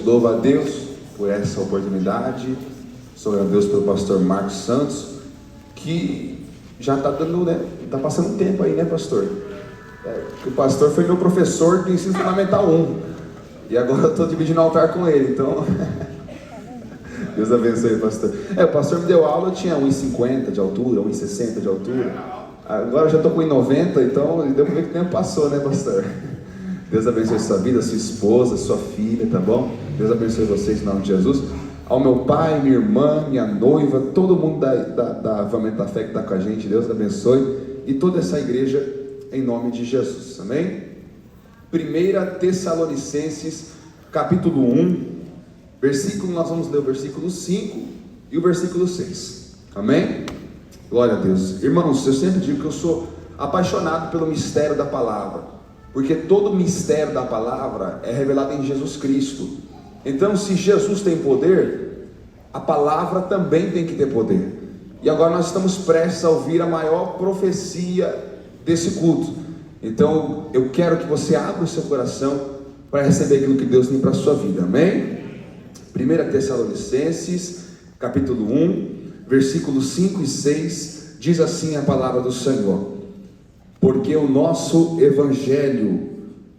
Louvo a Deus por essa oportunidade. Sou a Deus pelo pastor Marcos Santos, que já está dando, né? Está passando um tempo aí, né, pastor? O pastor foi meu professor do ensino fundamental 1 e agora eu estou dividindo o altar com ele, então Deus abençoe, pastor. O pastor me deu aula, eu tinha 1,50 de altura, 1,60 de altura. Agora eu já estou com 1,90, então deu para ver que o tempo passou, né, pastor? Deus abençoe sua vida, sua esposa, sua filha, tá bom? Deus abençoe vocês em nome de Jesus. Ao meu pai, minha irmã, minha noiva, todo mundo da Avamento da Fé que está com a gente, Deus abençoe. E toda essa igreja, em nome de Jesus, amém? 1 Tessalonicenses, capítulo 1, versículo, nós vamos ler o versículo 5 e o versículo 6, amém? Glória a Deus. Irmãos, eu sempre digo que eu sou apaixonado pelo mistério da palavra, porque todo o mistério da palavra é revelado em Jesus Cristo. Então, se Jesus tem poder, a palavra também tem que ter poder. E agora nós estamos prestes a ouvir a maior profecia desse culto. Então, eu quero que você abra o seu coração para receber aquilo que Deus tem para a sua vida, amém? 1 Tessalonicenses, capítulo 1, versículos 5 e 6, diz assim a palavra do Senhor: porque o nosso evangelho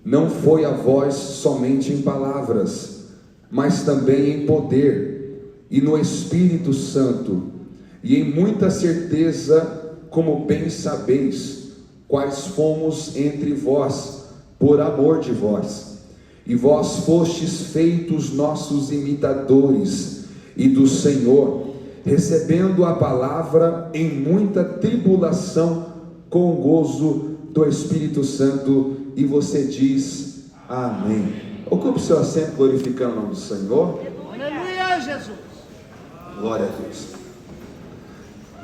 não foi a vós somente em palavras, mas também em poder e no Espírito Santo, e em muita certeza, como bem sabeis, quais fomos entre vós, por amor de vós. E vós fostes feitos nossos imitadores e do Senhor, recebendo a palavra em muita tribulação, com o gozo do Espírito Santo. E você diz amém. Ocupe o seu assento, glorificando o nome do Senhor. Aleluia, Jesus. Glória a Deus.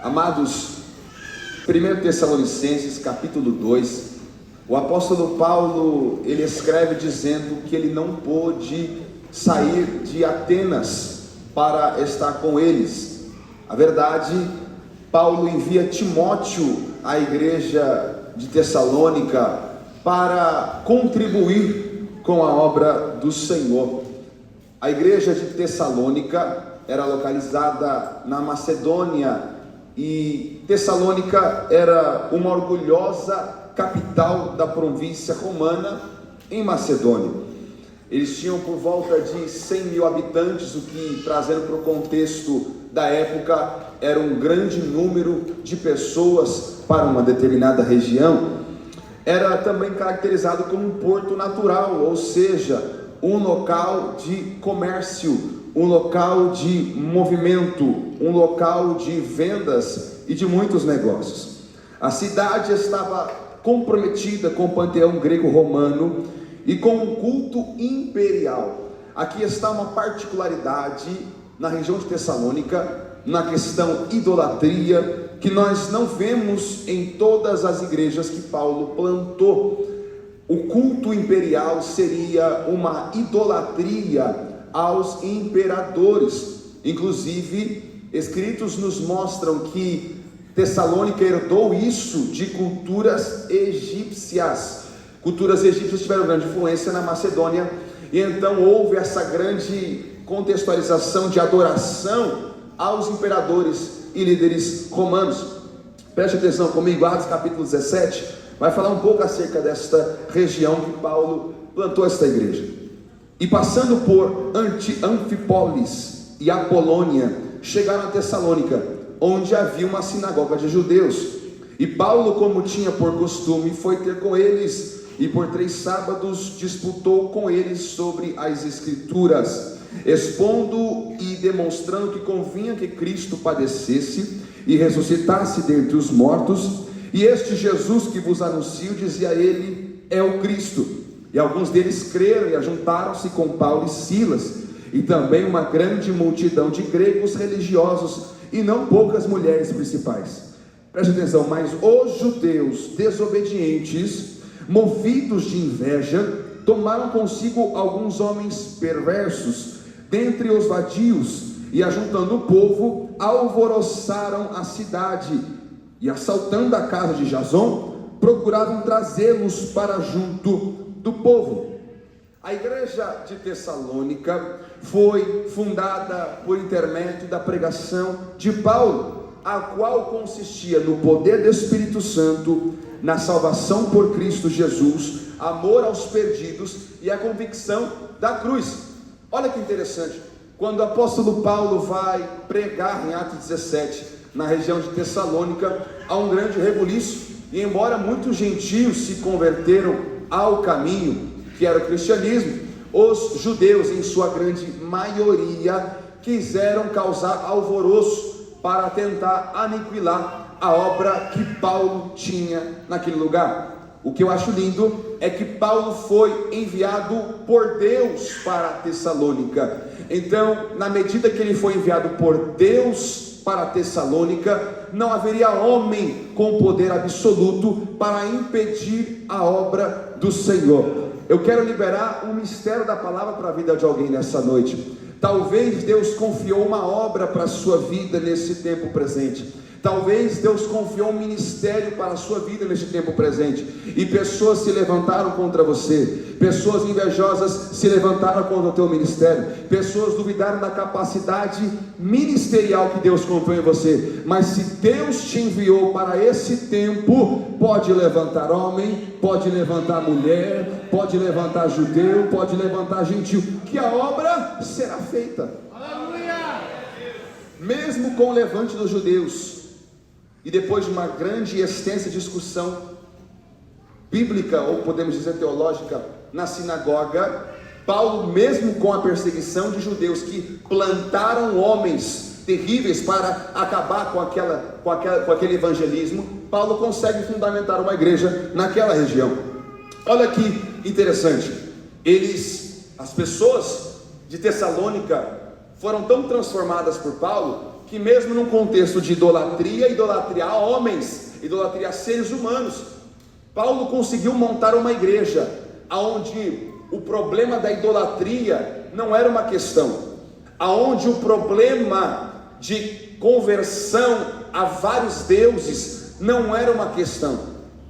Amados, 1 Tessalonicenses capítulo 2, o apóstolo Paulo, ele escreve dizendo que ele não pôde sair de Atenas para estar com eles. A verdade, Paulo envia Timóteo à igreja de Tessalônica para contribuir com a obra do Senhor. A igreja de Tessalônica era localizada na Macedônia, e Tessalônica era uma orgulhosa capital da província romana em Macedônia. Eles tinham por volta de 100 mil habitantes, o que, trazendo para o contexto da época, era um grande número de pessoas para uma determinada região. Era também caracterizado como um porto natural, ou seja, um local de comércio, um local de movimento, um local de vendas e de muitos negócios. A cidade estava comprometida com o panteão grego-romano e com o culto imperial. Aqui está uma particularidade na região de Tessalônica, na questão idolatria, que nós não vemos em todas as igrejas que Paulo plantou. O culto imperial seria uma idolatria aos imperadores. Inclusive, escritos nos mostram que Tessalônica herdou isso de culturas egípcias. Culturas egípcias tiveram grande influência na Macedônia, e então houve essa grande contextualização de adoração aos imperadores e líderes romanos. Preste atenção comigo, Atos capítulo 17, vai falar um pouco acerca desta região que Paulo plantou esta igreja. E passando por Anfípolis e Apolônia, chegaram a Tessalônica, onde havia uma sinagoga de judeus. E Paulo, como tinha por costume, foi ter com eles, e por 3 sábados disputou com eles sobre as Escrituras, expondo e demonstrando que convinha que Cristo padecesse e ressuscitasse dentre os mortos. E este Jesus que vos anuncio, dizia ele, é o Cristo. E alguns deles creram e ajuntaram-se com Paulo e Silas, e também uma grande multidão de gregos religiosos, e não poucas mulheres principais. Preste atenção, mas os judeus desobedientes, movidos de inveja, tomaram consigo alguns homens perversos dentre os vadios, e ajuntando o povo, alvoroçaram a cidade, e assaltando a casa de Jason, procuravam trazê-los para junto do povo. A igreja de Tessalônica foi fundada por intermédio da pregação de Paulo, a qual consistia no poder do Espírito Santo, na salvação por Cristo Jesus, amor aos perdidos e a convicção da cruz. Olha que interessante, quando o apóstolo Paulo vai pregar em Atos 17, na região de Tessalônica, há um grande rebuliço, e embora muitos gentios se converteram ao caminho que era o cristianismo, os judeus, em sua grande maioria, quiseram causar alvoroço para tentar aniquilar a obra que Paulo tinha naquele lugar. O que eu acho lindo é que Paulo foi enviado por Deus para Tessalônica. Então, na medida que ele foi enviado por Deus para Tessalônica, não haveria homem com poder absoluto para impedir a obra do Senhor. Eu quero liberar um mistério da palavra para a vida de alguém nessa noite. Talvez Deus confiou uma obra para a sua vida nesse tempo presente. Talvez Deus confiou um ministério para a sua vida neste tempo presente, e pessoas se levantaram contra você, pessoas invejosas se levantaram contra o teu ministério, pessoas duvidaram da capacidade ministerial que Deus confiou em você. Mas se Deus te enviou para esse tempo, pode levantar homem, pode levantar mulher, pode levantar judeu, pode levantar gentil, que a obra será feita. Aleluia! Mesmo com o levante dos judeus, e depois de uma grande e extensa discussão bíblica, ou podemos dizer teológica, na sinagoga, Paulo, mesmo com a perseguição de judeus que plantaram homens terríveis para acabar com aquele evangelismo, Paulo consegue fundamentar uma igreja naquela região. Olha que interessante, as pessoas de Tessalônica foram tão transformadas por Paulo, que mesmo num contexto de idolatria a homens, idolatria a seres humanos, Paulo conseguiu montar uma igreja, onde o problema da idolatria não era uma questão, onde o problema de conversão a vários deuses não era uma questão.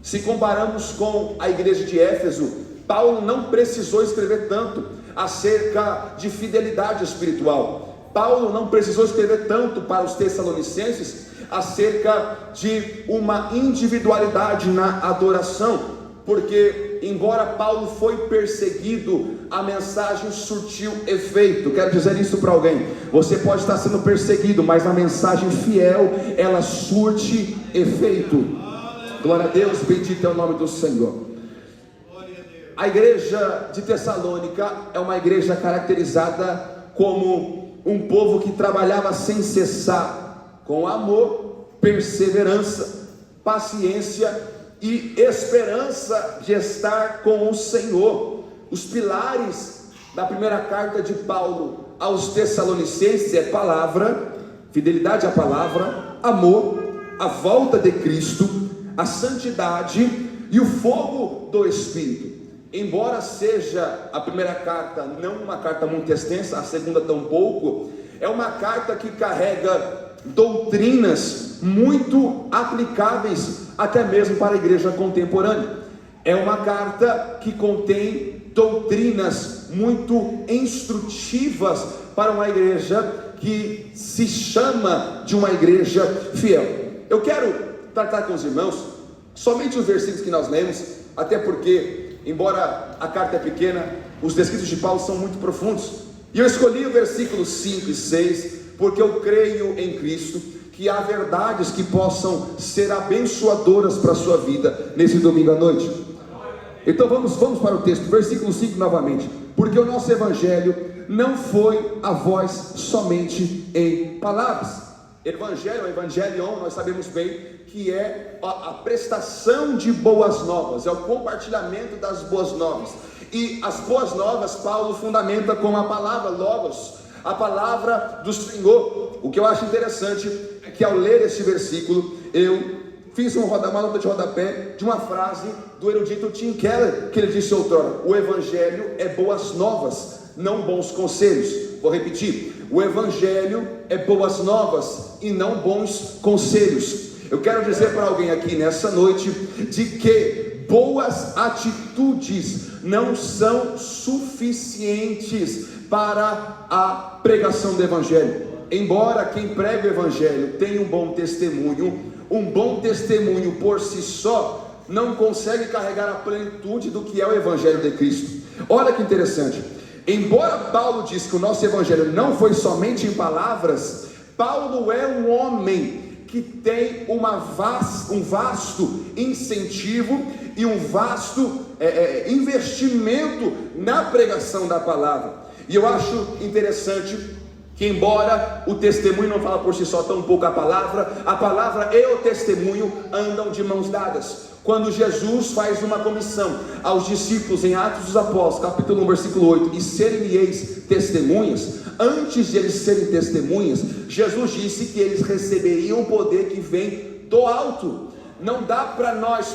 Se comparamos com a igreja de Éfeso, Paulo não precisou escrever tanto acerca de fidelidade espiritual. Paulo não precisou escrever tanto para os tessalonicenses acerca de uma individualidade na adoração, porque embora Paulo foi perseguido, a mensagem surtiu efeito. Quero dizer isso para alguém: você pode estar sendo perseguido, mas a mensagem fiel, ela surte efeito. Glória a Deus, bendito é o nome do Senhor. A igreja de Tessalônica é uma igreja caracterizada como um povo que trabalhava sem cessar, com amor, perseverança, paciência e esperança de estar com o Senhor. Os pilares da primeira carta de Paulo aos Tessalonicenses é palavra, fidelidade à palavra, amor, a volta de Cristo, a santidade e o fogo do Espírito. Embora seja a primeira carta não uma carta muito extensa, a segunda tampouco, é uma carta que carrega doutrinas muito aplicáveis até mesmo para a igreja contemporânea. É uma carta que contém doutrinas muito instrutivas para uma igreja que se chama de uma igreja fiel. Eu quero tratar com os irmãos somente os versículos que nós lemos, até porque, embora a carta é pequena, os escritos de Paulo são muito profundos, e eu escolhi o versículo 5 e 6, porque eu creio em Cristo, que há verdades que possam ser abençoadoras para a sua vida, nesse domingo à noite. Então vamos para o texto, versículo 5 novamente. Porque o nosso evangelho não foi a voz somente em palavras. Evangelho, evangelion, nós sabemos bem que é a prestação de boas novas, é o compartilhamento das boas novas. E as boas novas Paulo fundamenta com a palavra logos, a palavra do Senhor. O que eu acho interessante é que ao ler esse versículo, eu fiz uma nota de rodapé de uma frase do erudito Tim Keller, que ele disse outrora: o evangelho é boas novas, não bons conselhos. Vou repetir: o evangelho é boas novas e não bons conselhos. Eu quero dizer para alguém aqui nessa noite de que boas atitudes não são suficientes para a pregação do Evangelho. Embora quem prega o Evangelho tenha um bom testemunho por si só não consegue carregar a plenitude do que é o Evangelho de Cristo. Olha que interessante, embora Paulo diz que o nosso Evangelho não foi somente em palavras, Paulo é um homem que tem um vasto incentivo e um vasto investimento na pregação da palavra. E eu acho interessante que, embora o testemunho não fala por si só, tão pouco a palavra e o testemunho andam de mãos dadas. Quando Jesus faz uma comissão aos discípulos em Atos dos Apóstolos, capítulo 1, versículo 8, e serem-lhes testemunhas, antes de eles serem testemunhas, Jesus disse que eles receberiam o poder que vem do alto. Não dá para nós,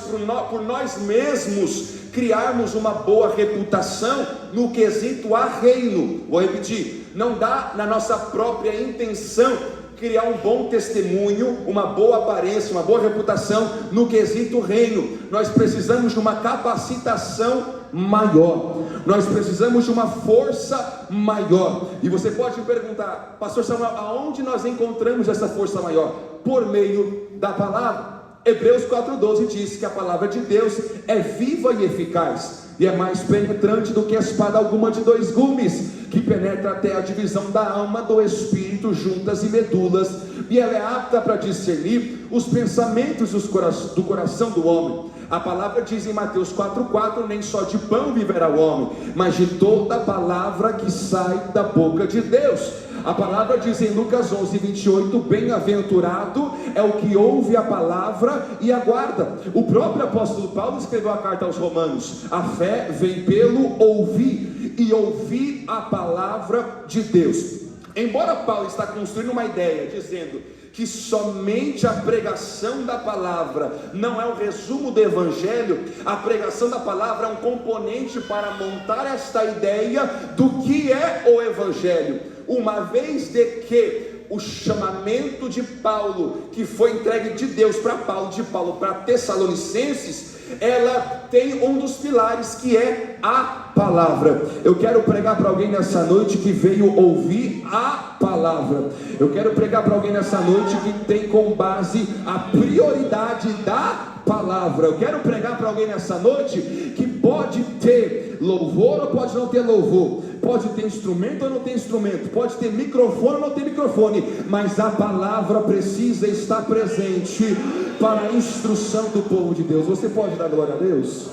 por nós mesmos, criarmos uma boa reputação no quesito a reino. Vou repetir, não dá na nossa própria intenção criar um bom testemunho, uma boa aparência, uma boa reputação no quesito reino. Nós precisamos de uma capacitação maior, nós precisamos de uma força maior. E você pode me perguntar, pastor Samuel, aonde nós encontramos essa força maior? Por meio da palavra. Hebreus 4,12 diz que a palavra de Deus é viva e eficaz, e é mais penetrante do que a espada alguma de dois gumes, que penetra até a divisão da alma, do espírito, juntas e medulas, e ela é apta para discernir os pensamentos do coração do homem. A palavra diz em Mateus 4,4: nem só de pão viverá o homem, mas de toda a palavra que sai da boca de Deus. A palavra diz em Lucas 11:28: bem-aventurado é o que ouve a palavra e aguarda. O próprio apóstolo Paulo escreveu a carta aos Romanos: a fé vem pelo ouvir, e ouvir a palavra de Deus. Embora Paulo está construindo uma ideia dizendo que somente a pregação da palavra não é o resumo do Evangelho, a pregação da palavra é um componente para montar esta ideia do que é o Evangelho. Uma vez de que o chamamento de Paulo, que foi entregue de Deus para Paulo, de Paulo para Tessalonicenses, ela tem um dos pilares que é a palavra. Eu quero pregar para alguém nessa noite que veio ouvir a palavra. Eu quero pregar para alguém nessa noite que tem como base a prioridade da palavra. Eu quero pregar para alguém nessa noite que pode ter louvor ou pode não ter louvor, pode ter instrumento ou não ter instrumento, pode ter microfone ou não ter microfone, mas a palavra precisa estar presente para a instrução do povo de Deus. Você pode dar glória a Deus?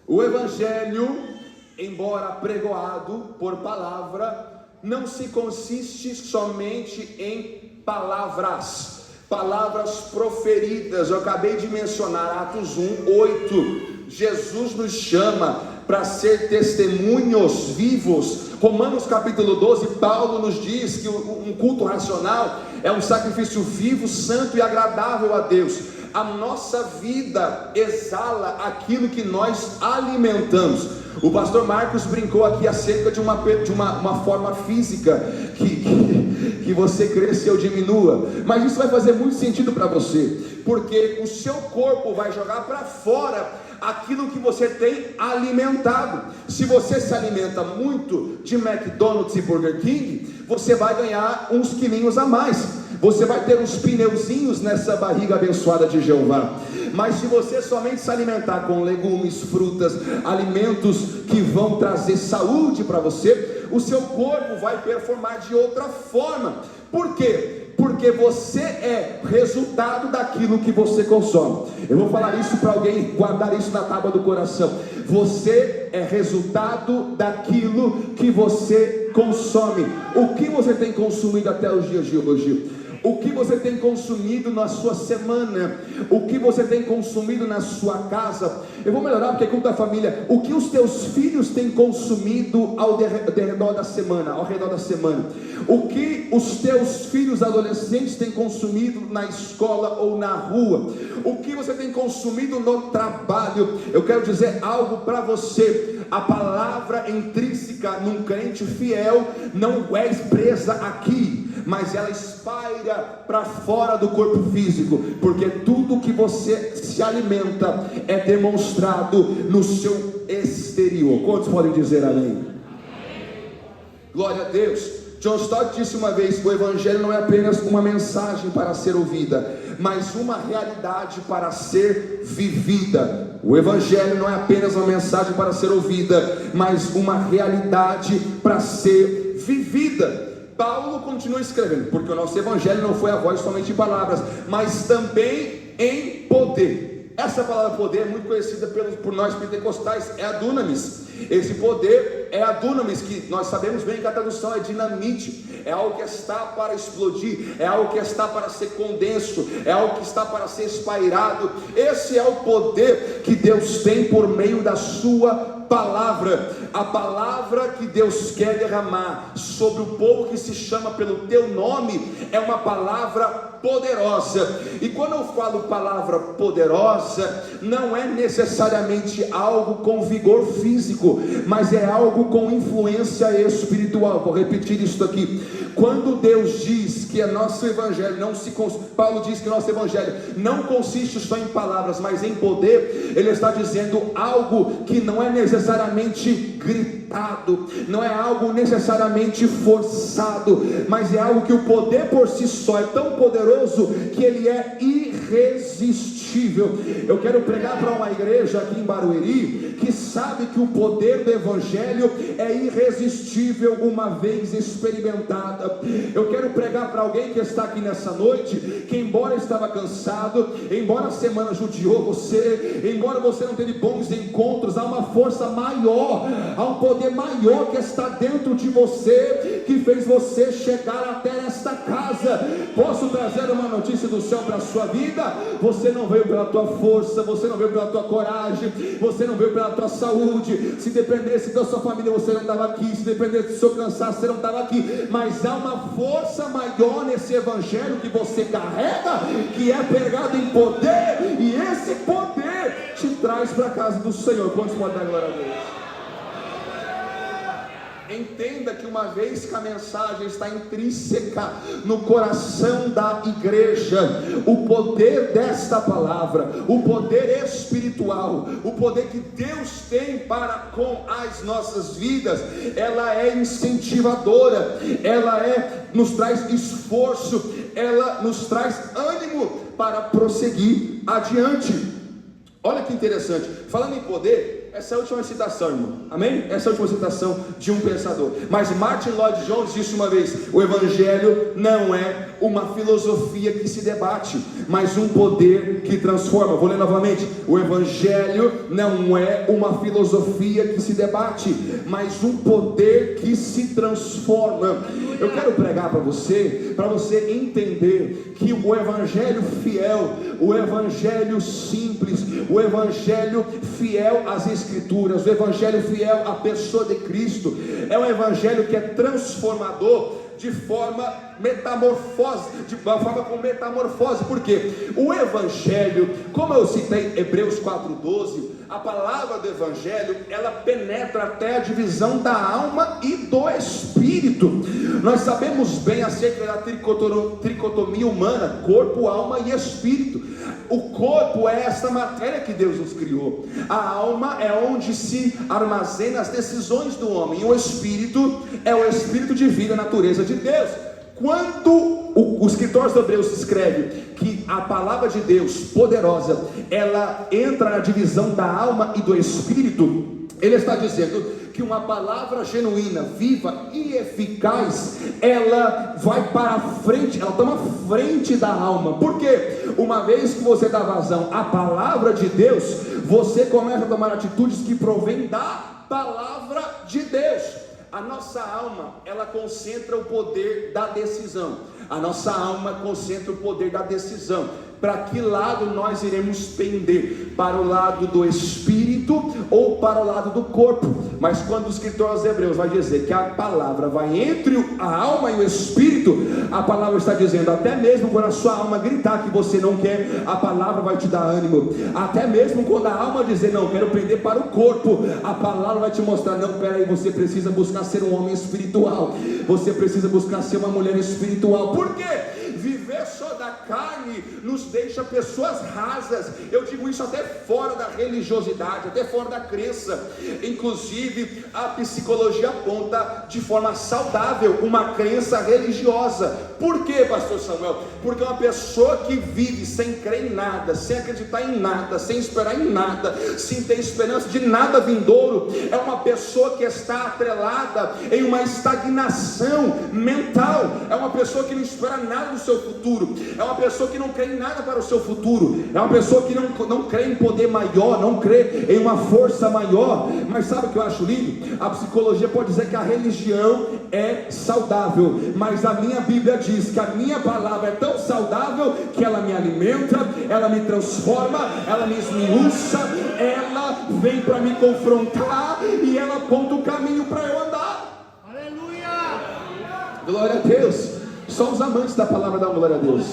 O Evangelho, embora pregoado por palavra, não se consiste somente em palavras proferidas. Eu acabei de mencionar Atos 1:8. Jesus nos chama para ser testemunhos vivos. Romanos capítulo 12, Paulo nos diz que um culto racional é um sacrifício vivo, santo e agradável a Deus. A nossa vida exala aquilo que nós alimentamos. O pastor Marcos brincou aqui acerca de uma forma física que você cresça ou diminua, mas isso vai fazer muito sentido para você, porque o seu corpo vai jogar para fora aquilo que você tem alimentado. Se você se alimenta muito de McDonald's e Burger King, você vai ganhar uns quilinhos a mais, você vai ter uns pneuzinhos nessa barriga abençoada de Jeová. Mas se você somente se alimentar com legumes, frutas, alimentos que vão trazer saúde para você, o seu corpo vai performar de outra forma. Por quê? Porque você é resultado daquilo que você consome. Eu vou falar isso para alguém guardar isso na tábua do coração. Você é resultado daquilo que você consome. O que você tem consumido até os dias de hoje? O que você tem consumido na sua semana? O que você tem consumido na sua casa? Eu vou melhorar porque é culto da família. O que os teus filhos têm consumido ao redor da semana? O que os teus filhos adolescentes têm consumido na escola ou na rua? O que você tem consumido no trabalho? Eu quero dizer algo para você. A palavra intrínseca num crente fiel não é presa aqui. mas ela espalha para fora do corpo físico, porque tudo que você se alimenta é demonstrado no seu exterior. Quantos podem dizer amém? Glória a Deus. John Stott disse uma vez: o Evangelho não é apenas uma mensagem para ser ouvida, mas uma realidade para ser vivida. O Evangelho não é apenas uma mensagem para ser ouvida, mas uma realidade para ser vivida. Paulo continua escrevendo, porque o nosso Evangelho não foi a voz somente em palavras, mas também em poder. Essa palavra poder é muito conhecida por nós pentecostais, é a dunamis. Esse poder é a dunamis, que nós sabemos bem que a tradução é dinamite, é algo que está para explodir, é algo que está para ser condenso, é algo que está para ser espairado. Esse é o poder que Deus tem por meio da sua palavra. A palavra que Deus quer derramar sobre o povo que se chama pelo teu nome é uma palavra poderosa. E quando eu falo palavra poderosa, não é necessariamente algo com vigor físico, mas é algo com influência espiritual. Vou repetir isso aqui. Quando Deus diz que o nosso evangelho Paulo diz que o nosso evangelho não consiste só em palavras, mas em poder, ele está dizendo algo que não é necessariamente gritado, não é algo necessariamente forçado, mas é algo que o poder por si só é tão poderoso que ele é irresistível. Eu quero pregar para uma igreja aqui em Barueri que sabe que o poder do evangelho é irresistível uma vez experimentada. Eu quero pregar para alguém que está aqui nessa noite, que embora estava cansado, embora a semana judiou você, embora você não teve bons encontros, há uma força maior, há um poder maior que está dentro de você, que fez você chegar até esta casa. Posso trazer uma notícia do céu para a sua vida? Você não veio pela tua força, você não veio pela tua coragem, você não veio pela tua saúde. Se dependesse da sua família, você não estava aqui. Se dependesse do seu cansaço, você não estava aqui. Mas há uma força maior nesse evangelho que você carrega, que é pregado em poder, e esse poder te traz para a casa do Senhor. Quantos podem dar glória a Deus? Entenda que uma vez que a mensagem está intrínseca no coração da igreja, o poder desta palavra, o poder espiritual, o poder que Deus tem para com as nossas vidas, ela é incentivadora, nos traz esforço, ela nos traz ânimo para prosseguir adiante. Olha que interessante, falando em poder, essa é a última citação, irmão, amém? Essa é a última citação de um pensador. Mas Martin Lloyd Jones disse uma vez: o evangelho não é uma filosofia que se debate, mas um poder que transforma. Vou ler novamente: o evangelho não é uma filosofia que se debate, mas um poder que se transforma. Eu quero pregar para você entender que o evangelho fiel, o evangelho simples, o evangelho fiel às escrituras, o evangelho fiel à pessoa de Cristo, é um evangelho que é transformador de forma com metamorfose. Porque o evangelho, como eu citei Hebreus 4:12, a palavra do evangelho, ela penetra até a divisão da alma e do espírito. Nós sabemos bem acerca da tricotomia humana, corpo, alma e espírito. O corpo é essa matéria que Deus nos criou, a alma é onde se armazena as decisões do homem, e o espírito é o espírito de vida, a natureza de Deus. Quando o escritor dos Hebreus escreve que a palavra de Deus poderosa, ela entra na divisão da alma e do espírito, ele está dizendo que uma palavra genuína, viva e eficaz, ela vai para a frente, ela toma frente da alma. Por quê? Uma vez que você dá vazão à palavra de Deus, você começa a tomar atitudes que provêm da palavra de Deus. A nossa alma, ela concentra o poder da decisão. A nossa alma concentra o poder da decisão. Para que lado nós iremos pender? Para o lado do espírito ou para o lado do corpo? Mas quando o escritor aos Hebreus vai dizer que a palavra vai entre a alma e o espírito, a palavra está dizendo, até mesmo quando a sua alma gritar que você não quer, a palavra vai te dar ânimo. Até mesmo quando a alma dizer, não, quero prender para o corpo, a palavra vai te mostrar, não, peraí, você precisa buscar ser um homem espiritual, você precisa buscar ser uma mulher espiritual. Por quê? Viver só da carne nos deixa pessoas rasas. Eu digo isso até fora da religiosidade, até fora da crença. Inclusive a psicologia aponta de forma saudável uma crença religiosa. Por quê, pastor Samuel? Porque uma pessoa que vive sem crer em nada, sem acreditar em nada, sem esperar em nada, sem ter esperança de nada vindouro, é uma pessoa que está atrelada em uma estagnação mental. É uma pessoa que não espera nada do seu futuro, é uma pessoa que não crê em nada para o seu futuro, é uma pessoa que não crê em poder maior, não crê em uma força maior. Mas sabe o que eu acho lindo? A psicologia pode dizer que a religião é saudável, mas a minha Bíblia diz que a minha palavra é tão saudável que ela me alimenta, ela me transforma, ela me esmiuça, ela vem para me confrontar e ela aponta o caminho para eu andar. Aleluia! Glória a Deus. Só os amantes da palavra dão glória a Deus.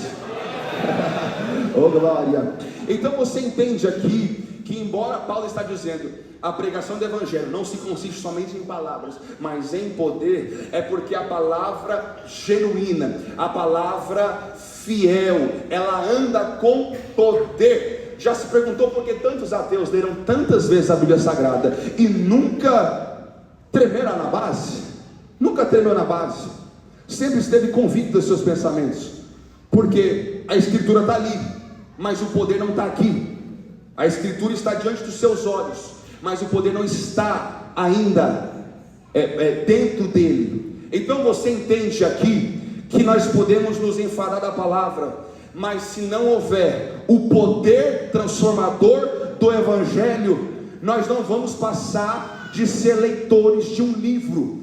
Oh glória. Então você entende aqui que, embora Paulo está dizendo a pregação do evangelho não se consiste somente em palavras, mas em poder, é porque a palavra genuína, a palavra fiel, ela anda com poder. Já se perguntou por que tantos ateus leram tantas vezes a Bíblia Sagrada e nunca tremeram na base? Nunca tremeu na base, sempre esteve convicto dos seus pensamentos, porque a escritura está ali, mas o poder não está aqui. A escritura está diante dos seus olhos, mas o poder não está ainda dentro dele. Então você entende aqui que nós podemos nos enfadar da palavra, mas se não houver o poder transformador do evangelho, nós não vamos passar de ser leitores de um livro.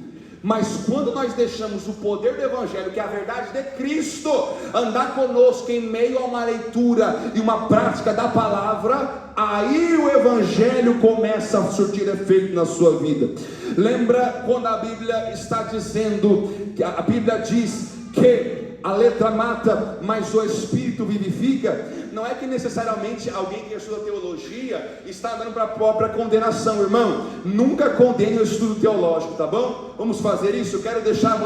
Mas quando nós deixamos o poder do evangelho, que é a verdade de Cristo, andar conosco em meio a uma leitura e uma prática da palavra, aí o evangelho começa a surtir efeito na sua vida. Lembra quando a Bíblia está dizendo, que a Bíblia diz que a letra mata, mas o Espírito vivifica? Não é que necessariamente alguém que estuda teologia está andando para a própria condenação, irmão. Nunca condene o estudo teológico, tá bom? Vamos fazer isso. Eu quero deixar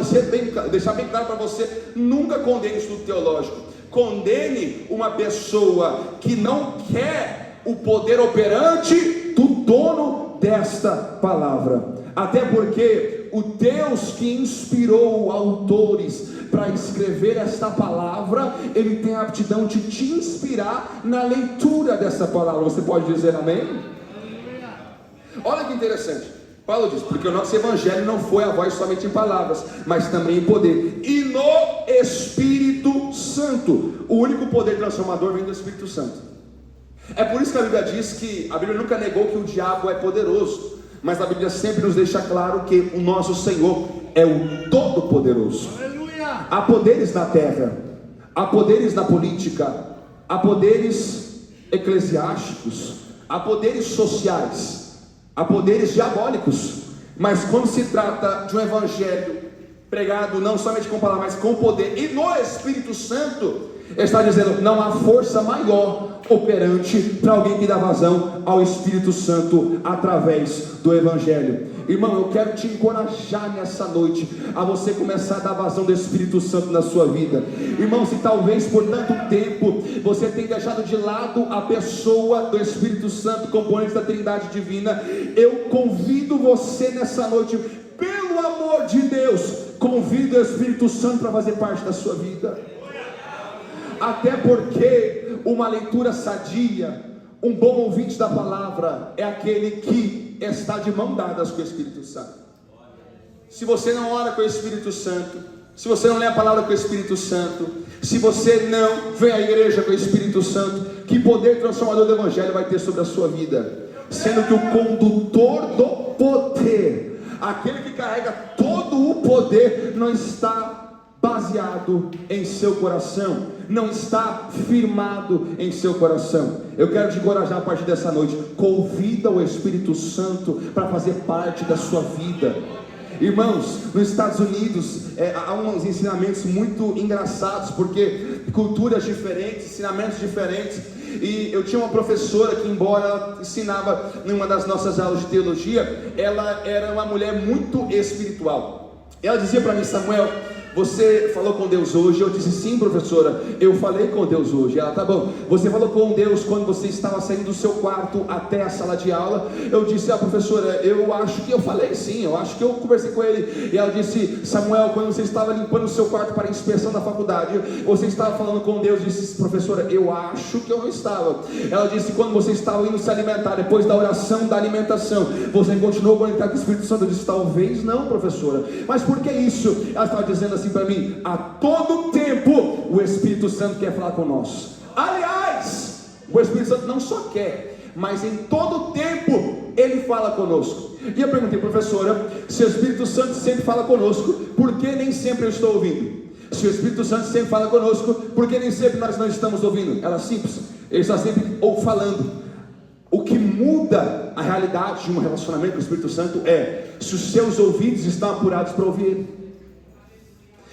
bem claro para você: nunca condene o estudo teológico. Condene uma pessoa que não quer o poder operante do dono desta palavra. Até porque o Deus que inspirou autores para escrever esta palavra, Ele tem a aptidão de te inspirar na leitura dessa palavra. Você pode dizer amém? Olha que interessante. Paulo diz, porque o nosso evangelho não foi a voz somente em palavras, mas também em poder, e no Espírito Santo. O único poder transformador vem do Espírito Santo. É por isso que a Bíblia diz que a Bíblia nunca negou que o diabo é poderoso, mas a Bíblia sempre nos deixa claro que o nosso Senhor é o Todo-Poderoso. Há poderes na terra, há poderes na política, há poderes eclesiásticos, há poderes sociais, há poderes diabólicos, mas quando se trata de um evangelho pregado não somente com palavras, mas com poder e no Espírito Santo, está dizendo, não há força maior operante para alguém que dá vazão ao Espírito Santo através do evangelho. Irmão, eu quero te encorajar nessa noite a você começar a dar vazão do Espírito Santo na sua vida. Irmão, se talvez por tanto tempo você tenha deixado de lado a pessoa do Espírito Santo, componente da Trindade Divina, eu convido você nessa noite, pelo amor de Deus, convido o Espírito Santo para fazer parte da sua vida. Até porque uma leitura sadia, um bom ouvinte da palavra é aquele que está de mão dadas com o Espírito Santo. Se você não ora com o Espírito Santo, se você não lê a palavra com o Espírito Santo, se você não vem à igreja com o Espírito Santo, que poder transformador do evangelho vai ter sobre a sua vida? Sendo que o condutor do poder, aquele que carrega todo o poder, não está baseado em seu coração, não está firmado em seu coração. Eu quero te encorajar a partir dessa noite. Convida o Espírito Santo para fazer parte da sua vida. Irmãos, nos Estados Unidos há uns ensinamentos muito engraçados, porque culturas diferentes, ensinamentos diferentes. E eu tinha uma professora que, embora ela ensinava em uma das nossas aulas de teologia, ela era uma mulher muito espiritual. Ela dizia para mim: Samuel, você falou com Deus hoje? Eu disse: sim, professora, eu falei com Deus hoje. Ela: tá bom. Você falou com Deus quando você estava saindo do seu quarto até a sala de aula? Eu disse: professora, eu acho que eu falei sim, eu acho que eu conversei com ele. E ela disse: Samuel, quando você estava limpando o seu quarto para a inspeção da faculdade, você estava falando com Deus? Eu disse: professora, eu acho que eu não estava. Ela disse: quando você estava indo se alimentar, depois da oração da alimentação, você continuou conectado com o Espírito Santo? Eu disse: talvez não, professora. Mas por que isso? Ela estava dizendo assim para mim: a todo tempo o Espírito Santo quer falar conosco. Aliás, o Espírito Santo não só quer, mas em todo tempo ele fala conosco. E eu perguntei: professora, se o Espírito Santo sempre fala conosco, por que nem sempre eu estou ouvindo? Se o Espírito Santo sempre fala conosco, por que nem sempre nós não estamos ouvindo? Ela: simples, ele está sempre ou falando. O que muda a realidade de um relacionamento com o Espírito Santo é se os seus ouvidos estão apurados para ouvir ele.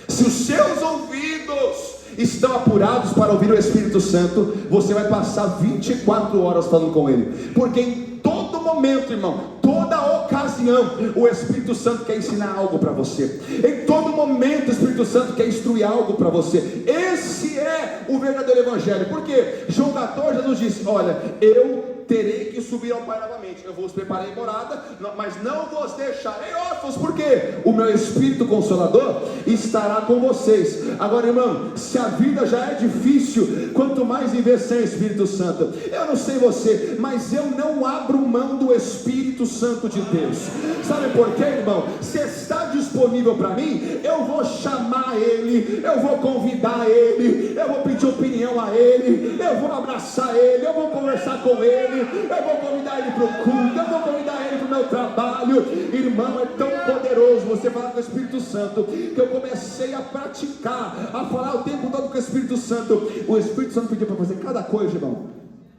Se os seus ouvidos estão apurados para ouvir o Espírito Santo, você vai passar 24 horas falando com ele, porque em todo momento, irmão, toda ocasião, o Espírito Santo quer ensinar algo para você. Em todo momento o Espírito Santo quer instruir algo para você. Esse é o verdadeiro evangelho. Porque João 14, Jesus disse: olha, eu terei que subir ao Pai novamente, eu vos preparei morada, mas não vos deixarei órfãos, porque o meu Espírito Consolador estará com vocês. Agora, irmão, se a vida já é difícil, quanto mais viver sem Espírito Santo. Eu não sei você, mas eu não abro mão do Espírito Santo de Deus. Sabe por quê, irmão? Se está disponível para mim, eu vou chamar ele, eu vou convidar ele, eu vou pedir opinião a ele, eu vou abraçar ele, eu vou conversar com ele, eu vou convidar ele para o culto, eu vou convidar ele para o meu trabalho. Irmão, é tão poderoso você falar com o Espírito Santo, que eu comecei a praticar, a falar o tempo todo com o Espírito Santo. O Espírito Santo pediu para fazer cada coisa, irmão,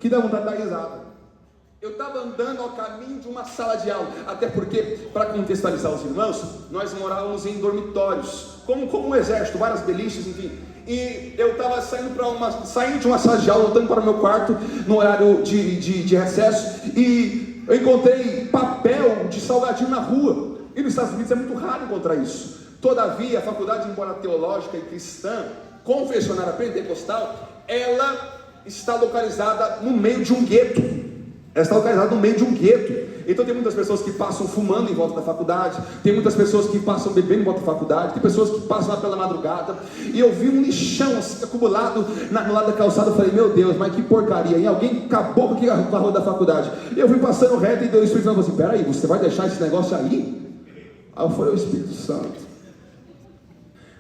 que dá vontade de dar risada. Eu estava andando ao caminho de uma sala de aula, até porque, para contextualizar os irmãos, nós morávamos em dormitórios, como um exército, várias beliches, enfim. E eu estava saindo de uma sala de aula, voltando para o meu quarto, no horário de recesso, e eu encontrei papel de salgadinho na rua. E nos Estados Unidos é muito raro encontrar isso. Todavia, a faculdade, embora teológica e cristã, confessionária pentecostal, ela está localizada no meio de um gueto. Ela está localizada no meio de um gueto. Então tem muitas pessoas que passam fumando em volta da faculdade, tem muitas pessoas que passam bebendo em volta da faculdade, tem pessoas que passam lá pela madrugada. E eu vi um lixão assim, acumulado no lado da calçada. Eu falei: meu Deus, mas que porcaria. E alguém acabou com a rua da faculdade. E eu fui passando reto e Deus, o Espírito Santo falou assim: peraí, você vai deixar esse negócio aí? Aí eu falei: o Espírito Santo.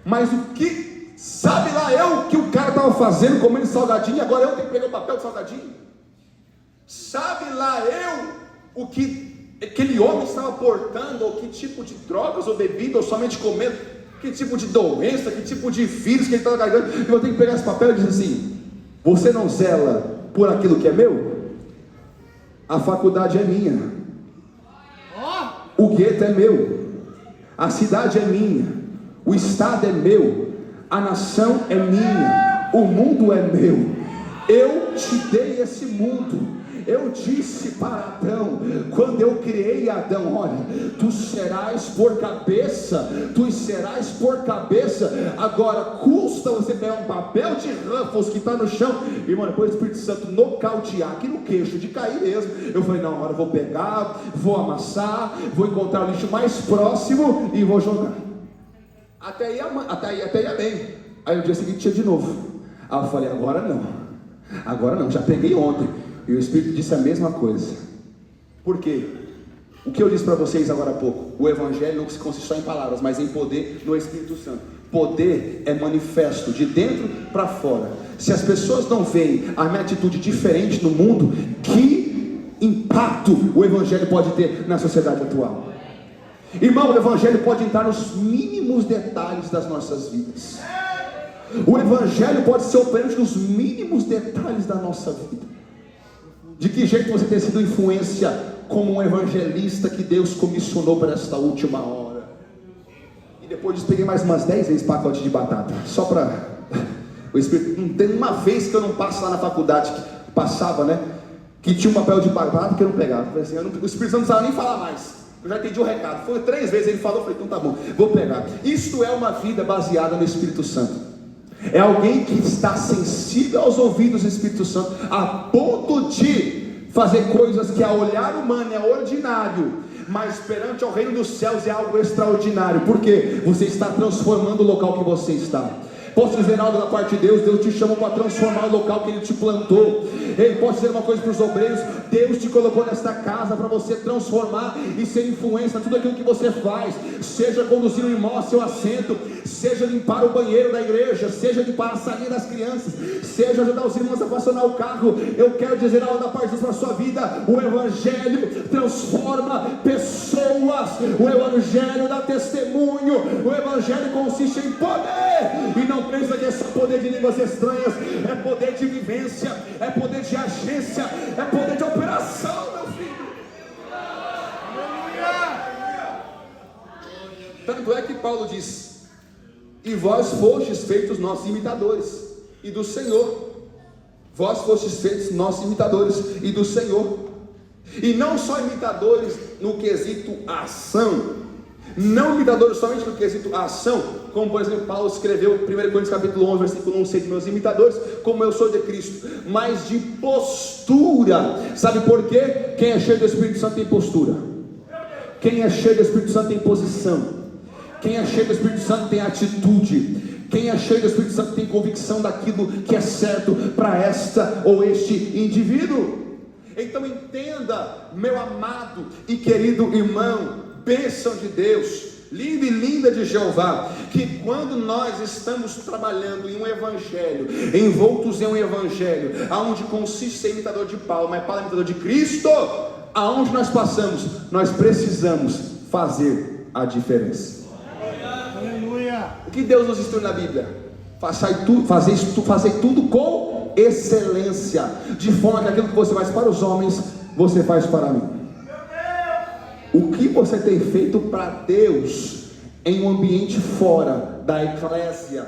Mas o que, sabe lá eu que o cara estava fazendo, comendo salgadinho, e agora eu tenho que pegar o papel de salgadinho? Sabe lá eu o que aquele homem estava portando, ou que tipo de drogas, ou bebida, ou somente comendo, que tipo de doença, que tipo de vírus que ele estava carregando. E eu tenho que pegar esse papel e dizer assim: você não zela por aquilo que é meu? A faculdade é minha, o gueto é meu, a cidade é minha, o estado é meu, a nação é minha, o mundo é meu. Eu te dei esse mundo. Eu disse para Adão, quando eu criei Adão: olha, tu serás por cabeça, tu serás por cabeça. Agora custa você pegar um papel de Ruffles que está no chão, irmão, depois o Espírito Santo nocautear aqui no queixo, de cair mesmo. Eu falei: não, agora eu vou pegar, vou amassar, vou encontrar o lixo mais próximo e vou jogar. Até aí amém. Aí no dia seguinte tinha de novo. Aí eu falei: agora não, já peguei ontem. E o Espírito disse a mesma coisa. Por quê? O que eu disse para vocês agora há pouco: o Evangelho não se consiste só em palavras, mas em poder no Espírito Santo. Poder é manifesto de dentro para fora. Se as pessoas não veem a minha atitude diferente no mundo, que impacto o Evangelho pode ter na sociedade atual? Irmão, o Evangelho pode entrar nos mínimos detalhes das nossas vidas. O Evangelho pode ser operante nos mínimos detalhes da nossa vida. De que jeito você tem sido influência como um evangelista que Deus comissionou para esta última hora? E depois disso peguei mais umas 10 vezes pacote de batata, só para o Espírito. Não tem uma vez que eu não passo lá na faculdade, que passava, né, que tinha um papel de batata que eu não pegava. Eu falei assim, o Espírito Santo não sabe nem falar mais. Eu já entendi o recado. Foi 3 vezes ele falou, eu falei, então tá bom, vou pegar. Isto é uma vida baseada no Espírito Santo. É alguém que está sensível aos ouvidos do Espírito Santo, a ponto de fazer coisas que a olhar humano é ordinário, mas perante ao reino dos céus é algo extraordinário, porque você está transformando o local que você está. Posso dizer algo da parte de Deus? Deus te chamou para transformar o local que Ele te plantou. Ele pode dizer uma coisa para os obreiros: Deus te colocou nesta casa para você transformar e ser influência em tudo aquilo que você faz, seja conduzir o irmão a seu assento, seja limpar o banheiro da igreja, seja limpar a salinha das crianças, seja ajudar os irmãos a funcionar o carro. Eu quero dizer algo da parte de Deus para a sua vida: o Evangelho transforma pessoas, o Evangelho dá testemunho, o Evangelho consiste em poder, e não pensa que é só poder de línguas estranhas, é poder de vivência, é poder de agência, é poder de operação, meu filho. Tanto é que Paulo diz: e vós fostes feitos nossos imitadores e do Senhor. Vós fostes feitos nossos imitadores e do Senhor. E não só imitadores no quesito ação, não imitadores somente no quesito ação, como por exemplo Paulo escreveu 1 Coríntios capítulo 11, versículo 1, sede meus imitadores, como eu sou de Cristo, mas de postura. Sabe por quê? Quem é cheio do Espírito Santo tem postura. Quem é cheio do Espírito Santo tem posição. Quem é cheio do Espírito Santo tem atitude. Quem é cheio do Espírito Santo tem convicção daquilo que é certo para esta ou este indivíduo. Então entenda, meu amado e querido irmão, bênção de Deus, lindo e linda de Jeová, que quando nós estamos trabalhando em um evangelho, envoltos em um evangelho, aonde consiste ser imitador de Paulo, mas Paulo é imitador de Cristo, aonde nós passamos, nós precisamos fazer a diferença. O que Deus nos instrui na Bíblia? Fazer tudo com excelência, de forma que aquilo que você faz para os homens, você faz para mim. O que você tem feito para Deus em um ambiente fora da eclésia,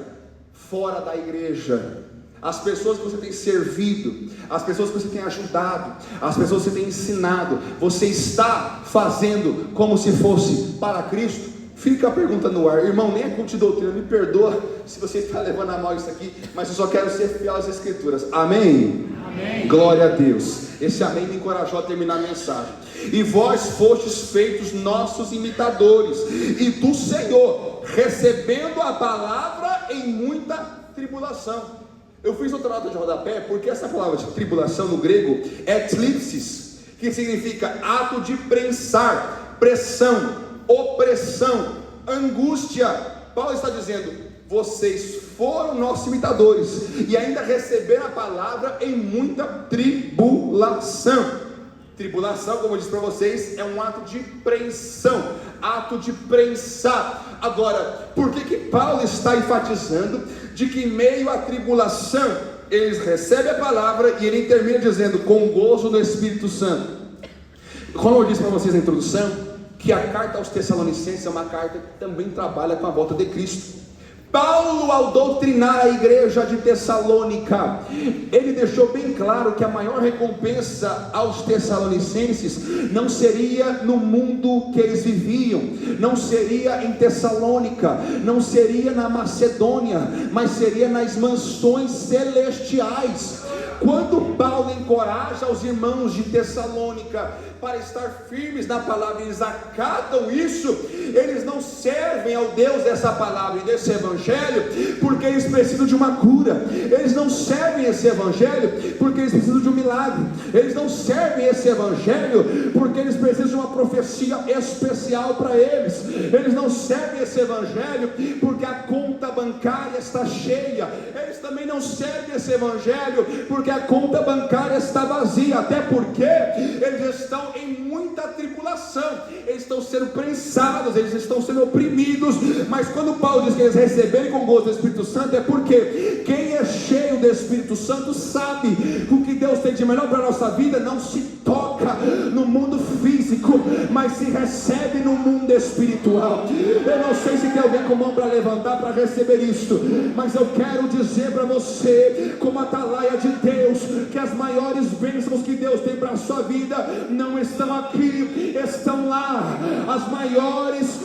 fora da igreja? As pessoas que você tem servido, as pessoas que você tem ajudado, as pessoas que você tem ensinado, você está fazendo como se fosse para Cristo? Fica a pergunta no ar, irmão, nem é culto de doutrina, me perdoa se você está levando a mal isso aqui, mas eu só quero ser fiel às Escrituras, amém? Amém. Glória a Deus. Esse amém me encorajou a terminar a mensagem. E vós fostes feitos nossos imitadores e do Senhor, recebendo a palavra em muita tribulação. Eu fiz outra nota de rodapé, porque essa palavra de tribulação no grego é tlipsis, que significa ato de prensar, pressão, opressão, angústia. Paulo está dizendo: vocês foram nossos imitadores e ainda receberam a palavra em muita tribulação. Tribulação, como eu disse para vocês, é um ato de preensão, ato de prensar. Agora, por que Paulo está enfatizando de que em meio à tribulação eles recebem a palavra e ele termina dizendo com gozo do Espírito Santo? Como eu disse para vocês na introdução, que a carta aos Tessalonicenses é uma carta que também trabalha com a volta de Cristo. Paulo, ao doutrinar a igreja de Tessalônica, ele deixou bem claro que a maior recompensa aos Tessalonicenses não seria no mundo que eles viviam, não seria em Tessalônica, não seria na Macedônia, mas seria nas mansões celestiais. Quando Paulo encoraja os irmãos de Tessalônica para estar firmes na palavra, eles acatam isso, eles não servem ao Deus dessa palavra e desse evangelho porque eles precisam de uma cura, eles não servem esse evangelho porque eles precisam de um milagre, eles não servem esse evangelho porque eles precisam de uma profecia especial para eles, eles não servem esse evangelho porque a conta bancária bancária está cheia. Eles também não servem esse evangelho porque a conta bancária está vazia, até porque eles estão em muita tribulação, eles estão sendo prensados, eles estão sendo oprimidos. Mas quando Paulo diz que eles receberem com gozo do Espírito Santo, é porque quem é cheio do Espírito Santo sabe que o que Deus tem de melhor para a nossa vida não se toca no mundo físico, mas se recebe no mundo espiritual. Eu não sei se tem alguém com mão para levantar para receber isto, mas eu quero dizer para você, como atalaia de Deus, que as maiores bênçãos que Deus tem para a sua vida não estão aqui, estão lá.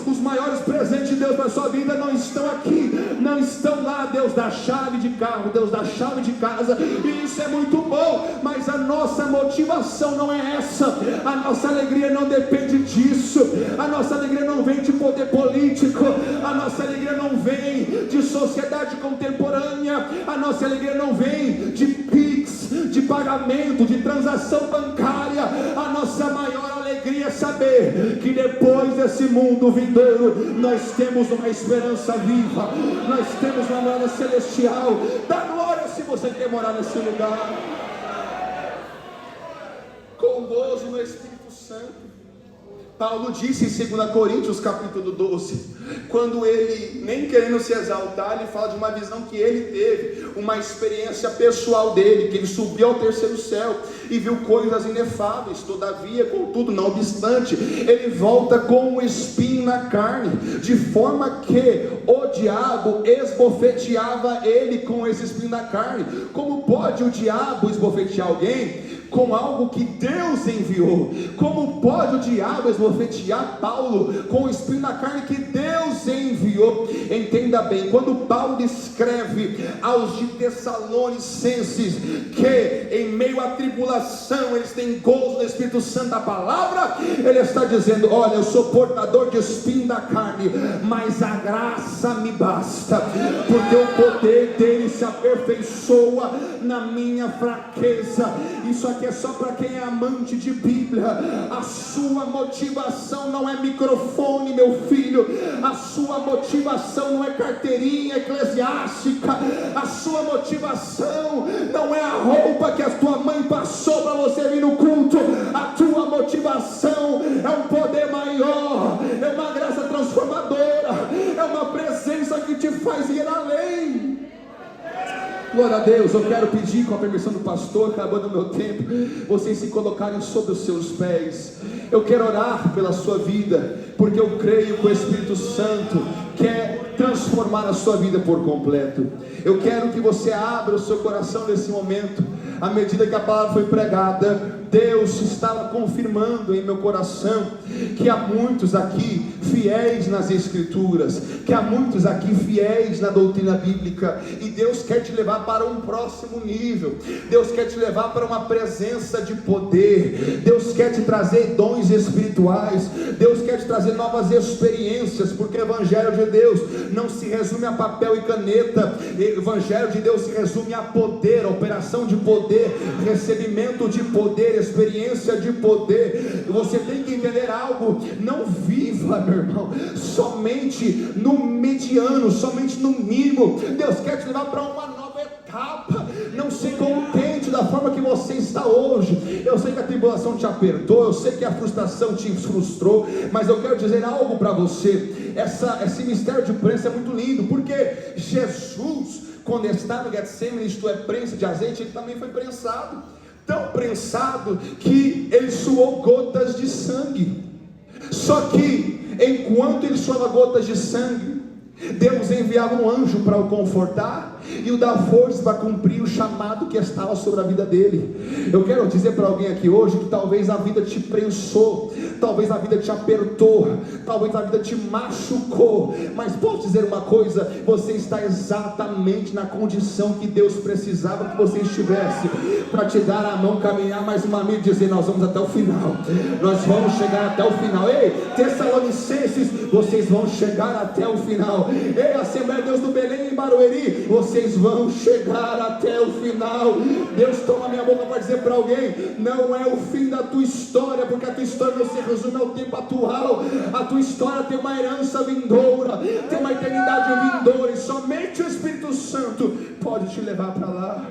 Os maiores presentes de Deus para a sua vida não estão aqui, não estão lá. Deus dá chave de carro, Deus dá chave de casa, e isso é muito bom, mas a nossa motivação não é essa. A nossa alegria não depende disso. A nossa alegria não vem de poder político, a nossa alegria não vem de sociedade contemporânea, a nossa alegria não vem de PIX, de pagamento, de transação bancária. A nossa maior alegria é saber que depois desse mundo vindouro nós temos uma esperança viva, nós temos uma morada celestial. Dá glória se você quer morar nesse lugar, com gozo no Espírito Santo. Paulo disse em 2 Coríntios capítulo 12, quando ele, nem querendo se exaltar, ele fala de uma visão que ele teve, uma experiência pessoal dele, que ele subiu ao terceiro céu e viu coisas inefáveis. Todavia, contudo, não obstante, ele volta com um espinho na carne, de forma que o diabo esbofeteava ele com esse espinho na carne. Como pode o diabo esbofetear alguém com algo que Deus enviou? Como pode o diabo esbofetear Paulo com o espinho na carne que Deus enviou? Entenda bem, quando Paulo escreve aos de Tessalonicenses que em meio à tribulação eles têm gozo no Espírito Santo da palavra, ele está dizendo: olha, eu sou portador de espinho da carne, mas a graça me basta, porque o poder dele se aperfeiçoa na minha fraqueza. Isso aqui é só para quem é amante de Bíblia. A sua motivação não é microfone, meu filho. A sua motivação não é carteirinha eclesiástica. A sua motivação não é a roupa que a tua mãe passou para você vir no culto. A tua motivação é um poder maior, é uma graça transformadora, é uma presença que te faz ir além. Glória a Deus. Eu quero pedir, com a permissão do pastor, acabando o meu tempo, vocês se colocarem sobre os seus pés. Eu quero orar pela sua vida, porque eu creio que o Espírito Santo quer transformar a sua vida por completo. Eu quero que você abra o seu coração nesse momento. À medida que a palavra foi pregada, Deus estava confirmando em meu coração que há muitos aqui fiéis nas Escrituras, que há muitos aqui fiéis na doutrina bíblica, e Deus quer te levar para um próximo nível. Deus quer te levar para uma presença de poder. Deus quer te trazer dons espirituais. Deus quer te trazer novas experiências, porque o Evangelho de Deus não se resume a papel e caneta. O Evangelho de Deus se resume a poder, operação de poder, recebimento de poder, experiência de poder. Você tem que entender algo: não viva, meu irmão, somente no mediano, somente no mínimo. Deus quer te levar para uma nova etapa. Não se contente da forma que você está hoje. Eu sei que a tribulação te apertou, eu sei que a frustração te frustrou, mas eu quero dizer algo para você. Esse mistério de prensa é muito lindo, porque Jesus, quando está no Getsemane, isto é, prensa de azeite, ele também foi prensado, tão prensado que ele suou gotas de sangue. Só que enquanto ele suava gotas de sangue, Deus enviava um anjo para o confortar e o dar força para cumprir o chamado que estava sobre a vida dele. Eu quero dizer para alguém aqui hoje que talvez a vida te prensou, talvez a vida te apertou, talvez a vida te machucou, mas posso dizer uma coisa: você está exatamente na condição que Deus precisava que você estivesse, para te dar a mão, caminhar mais uma milha e dizer: nós vamos até o final, nós vamos chegar até o final. Ei, Tessalonicenses, vocês vão chegar até o final. Ei, Assembleia de Deus do Belém em Barueri, vocês vão chegar até o final. Deus toma minha boca para dizer para alguém: não é o fim da tua história, porque a tua história não se resume ao tempo atual. A tua história tem uma herança vindoura, tem uma eternidade vindoura, e somente Santo pode te levar para lá.